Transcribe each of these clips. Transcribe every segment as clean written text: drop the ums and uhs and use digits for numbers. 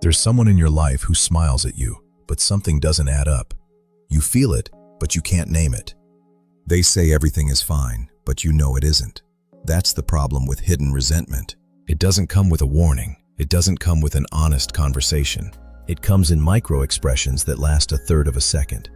There's someone in your life who smiles at you, but something doesn't add up. You feel it, but you can't name it. They say everything is fine, but you know it isn't. That's the problem with hidden resentment. It doesn't come with a warning. It doesn't come with an honest conversation. It comes in microexpressions that last a third of a second,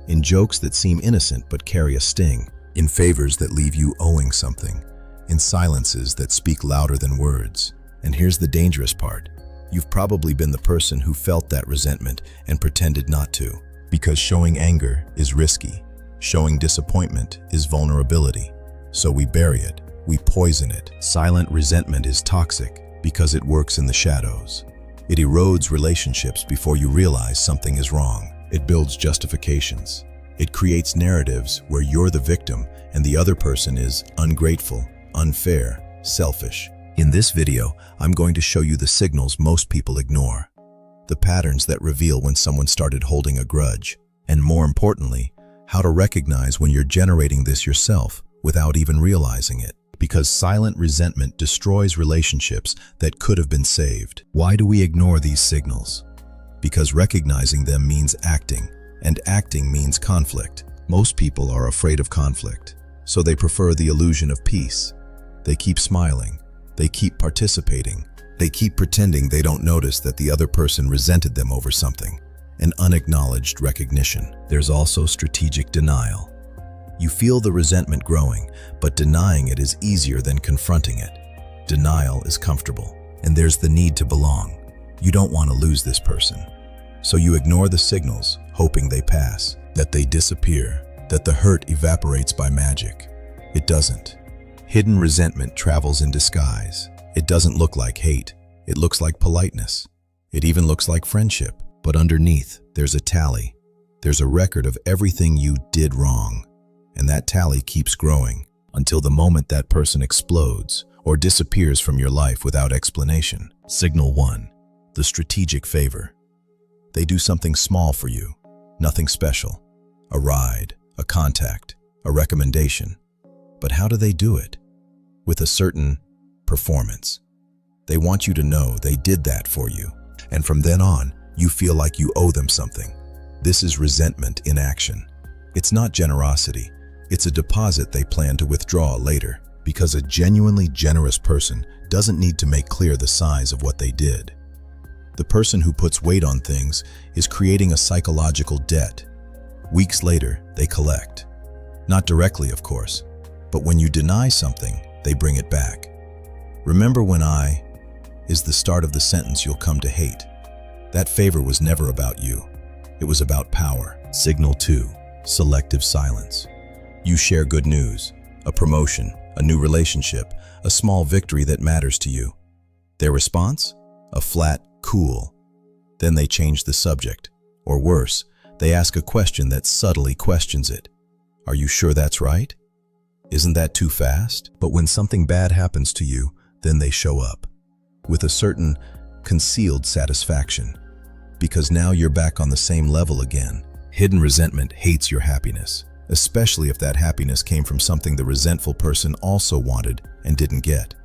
in jokes that seem innocent but carry a sting, in favors that leave you owing something, in silences that speak louder than words. And here's the dangerous part. You've probably been the person who felt that resentment and pretended not to. Because showing anger is risky. Showing disappointment is vulnerability. So we bury it. We poison it. Silent resentment is toxic because it works in the shadows. It erodes relationships before you realize something is wrong. It builds justifications. It creates narratives where you're the victim and the other person is ungrateful, unfair, selfish. In this video, I'm going to show you the signals most people ignore, the patterns that reveal when someone started holding a grudge, and more importantly, how to recognize when you're generating this yourself without even realizing it. Because silent resentment destroys relationships that could have been saved. Why do we ignore these signals? Because recognizing them means acting, and acting means conflict. Most people are afraid of conflict, so they prefer the illusion of peace. They keep smiling. They keep participating. They keep pretending they don't notice that the other person resented them over something, an unacknowledged recognition. There's also strategic denial. You feel the resentment growing, but denying it is easier than confronting it. Denial is comfortable, and there's the need to belong. You don't want to lose this person. So you ignore the signals, hoping they pass, that they disappear, that the hurt evaporates by magic. It doesn't. Hidden resentment travels in disguise. It doesn't look like hate. It looks like politeness. It even looks like friendship. But underneath, there's a tally. There's a record of everything you did wrong. And that tally keeps growing until the moment that person explodes or disappears from your life without explanation. Signal 1, the strategic favor. They do something small for you, nothing special. A ride, a contact, a recommendation. But how do they do it? With a certain performance. They want you to know they did that for you. And from then on, you feel like you owe them something. This is resentment in action. It's not generosity. It's a deposit they plan to withdraw later, because a genuinely generous person doesn't need to make clear the size of what they did. The person who puts weight on things is creating a psychological debt. Weeks later, they collect. Not directly, of course, but when you deny something, they bring it back. Remember when is the start of the sentence you'll come to hate. That favor was never about you. It was about power. Signal 2, selective silence. You share good news, a promotion, a new relationship, a small victory that matters to you. Their response? A flat, cool. Then they change the subject. Or worse, they ask a question that subtly questions it. Are you sure that's right? Isn't that too fast? But when something bad happens to you, then they show up with a certain concealed satisfaction, because now you're back on the same level again. Hidden resentment hates your happiness, especially if that happiness came from something the resentful person also wanted and didn't get.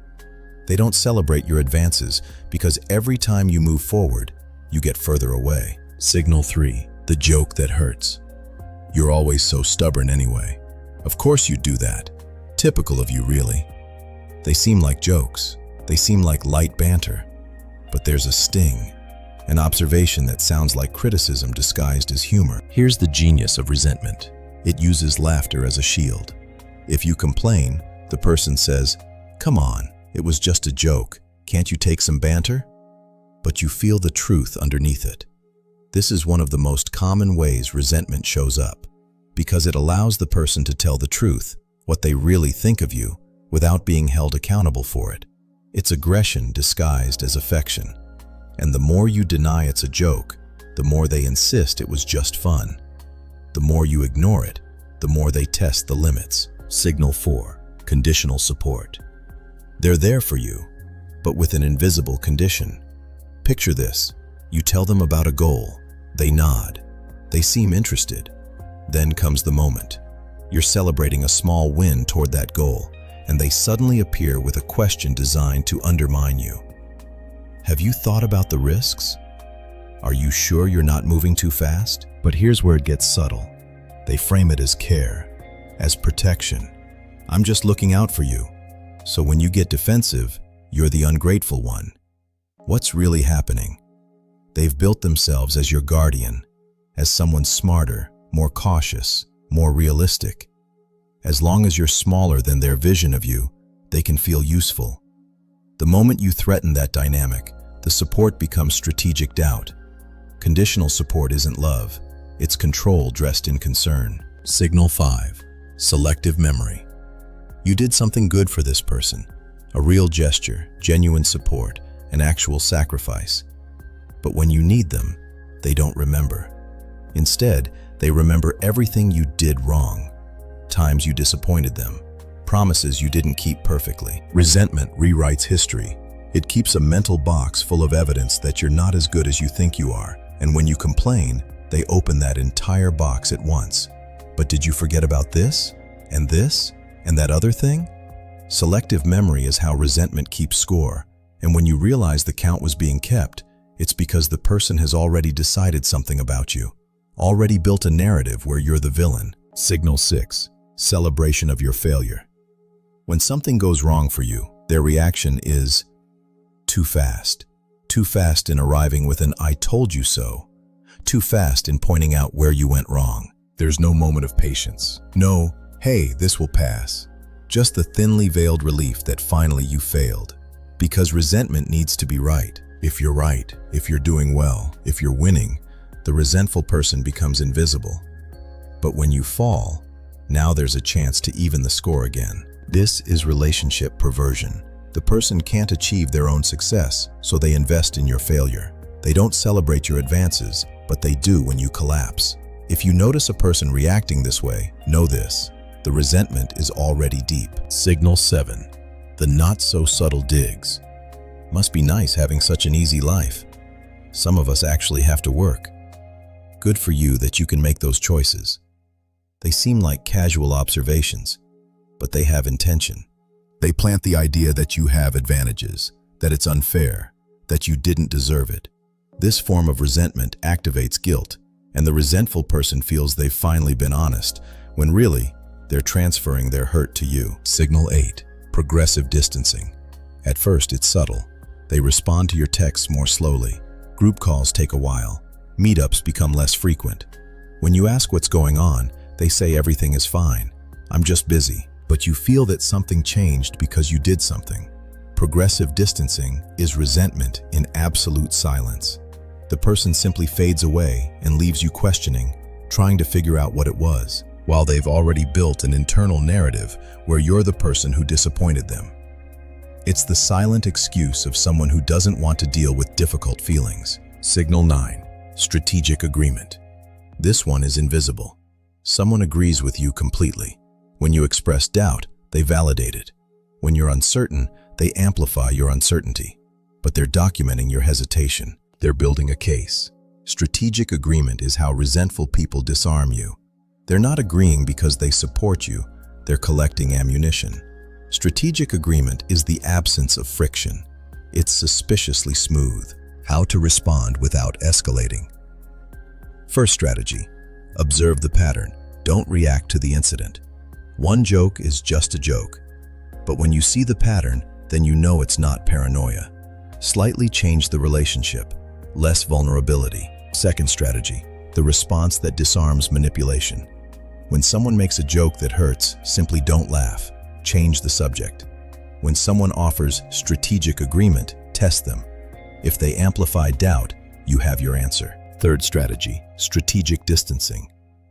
They don't celebrate your advances because every time you move forward, you get further away. Signal 3, the joke that hurts. You're always so stubborn anyway. Of course you do that. Typical of you, really. They seem like jokes. They seem like light banter. But there's a sting, an observation that sounds like criticism disguised as humor. Here's the genius of resentment. It uses laughter as a shield. If you complain, the person says, "Come on, it was just a joke. Can't you take some banter?" But you feel the truth underneath it. This is one of the most common ways resentment shows up, because it allows the person to tell the truth, what they really think of you, without being held accountable for it. It's aggression disguised as affection. And the more you deny it's a joke, the more they insist it was just fun. The more you ignore it, the more they test the limits. Signal 4, conditional support. They're there for you, but with an invisible condition. Picture this. You tell them about a goal. They nod. They seem interested. Then comes the moment. You're celebrating a small win toward that goal, and they suddenly appear with a question designed to undermine you. Have you thought about the risks? Are you sure you're not moving too fast? But here's where it gets subtle. They frame it as care, as protection. I'm just looking out for you. So when you get defensive, you're the ungrateful one. What's really happening? They've built themselves as your guardian, as someone smarter, more cautious, more realistic. As long as you're smaller than their vision of you, they can feel useful. The moment you threaten that dynamic, the support becomes strategic doubt. Conditional support isn't love, it's control dressed in concern. Signal 5. Selective memory. You did something good for this person, a real gesture, genuine support, an actual sacrifice. But when you need them, they don't remember. Instead, they remember everything you did wrong, times you disappointed them, promises you didn't keep perfectly. Resentment rewrites history. It keeps a mental box full of evidence that you're not as good as you think you are, and when you complain, they open that entire box at once. But did you forget about this, and that other thing? Selective memory is how resentment keeps score, and when you realize the count was being kept, it's because the person has already decided something about you, already built a narrative where you're the villain. Signal 6. Celebration of your failure. When something goes wrong for you, their reaction is too fast. Too fast in arriving with an "I told you so." Too fast in pointing out where you went wrong. There's no moment of patience. No, "Hey, this will pass." Just the thinly veiled relief that finally you failed. Because resentment needs to be right. If you're right, if you're doing well, if you're winning, the resentful person becomes invisible. But when you fall, now there's a chance to even the score again. This is relationship perversion. The person can't achieve their own success, so they invest in your failure. They don't celebrate your advances, but they do when you collapse. If you notice a person reacting this way, know this: the resentment is already deep. Signal 7. The not-so-subtle digs. Must be nice having such an easy life. Some of us actually have to work. Good for you that you can make those choices. They seem like casual observations, but they have intention. They plant the idea that you have advantages, that it's unfair, that you didn't deserve it. This form of resentment activates guilt, and the resentful person feels they've finally been honest, when really, they're transferring their hurt to you. Signal 8. Progressive distancing. At first, it's subtle. They respond to your texts more slowly. Group calls take a while. Meetups become less frequent. When you ask what's going on, they say everything is fine. I'm just busy. But you feel that something changed because you did something. Progressive distancing is resentment in absolute silence. The person simply fades away and leaves you questioning, trying to figure out what it was, while they've already built an internal narrative where you're the person who disappointed them. It's the silent excuse of someone who doesn't want to deal with difficult feelings. Signal 9. Strategic agreement. This one is invisible. Someone agrees with you completely. When you express doubt, they validate it. When you're uncertain, they amplify your uncertainty. But they're documenting your hesitation. They're building a case. Strategic agreement is how resentful people disarm you. They're not agreeing because they support you. They're collecting ammunition. Strategic agreement is the absence of friction. It's suspiciously smooth. How to respond without escalating. First strategy: observe the pattern. Don't react to the incident. One joke is just a joke. But when you see the pattern, then you know it's not paranoia. Slightly change the relationship. Less vulnerability. Second strategy: the response that disarms manipulation. When someone makes a joke that hurts, simply don't laugh. Change the subject. When someone offers strategic agreement, test them. If they amplify doubt, you have your answer. Third strategy: strategic distancing.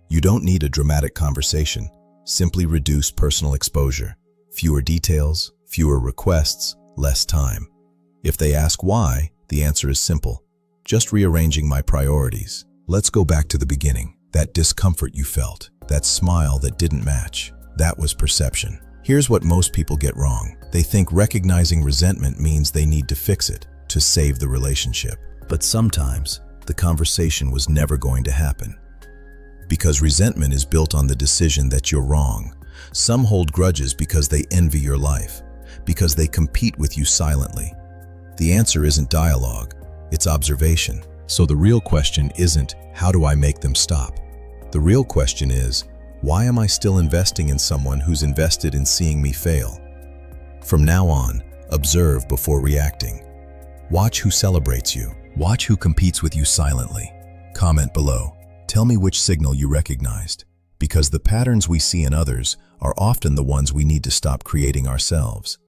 You don't need a dramatic conversation. Simply reduce personal exposure. Fewer details, fewer requests, less time. If they ask why, the answer is simple: just rearranging my priorities. Let's go back to the beginning. That discomfort you felt, that smile that didn't match, that was perception. Here's what most people get wrong. They think recognizing resentment means they need to fix it, to save the relationship. But sometimes, the conversation was never going to happen. Because resentment is built on the decision that you're wrong. Some hold grudges because they envy your life, because they compete with you silently. The answer isn't dialogue, it's observation. So the real question isn't, how do I make them stop? The real question is, why am I still investing in someone who's invested in seeing me fail? From now on, observe before reacting. Watch who celebrates you. Watch who competes with you silently. Comment below. Tell me which signal you recognized, because the patterns we see in others are often the ones we need to stop creating ourselves.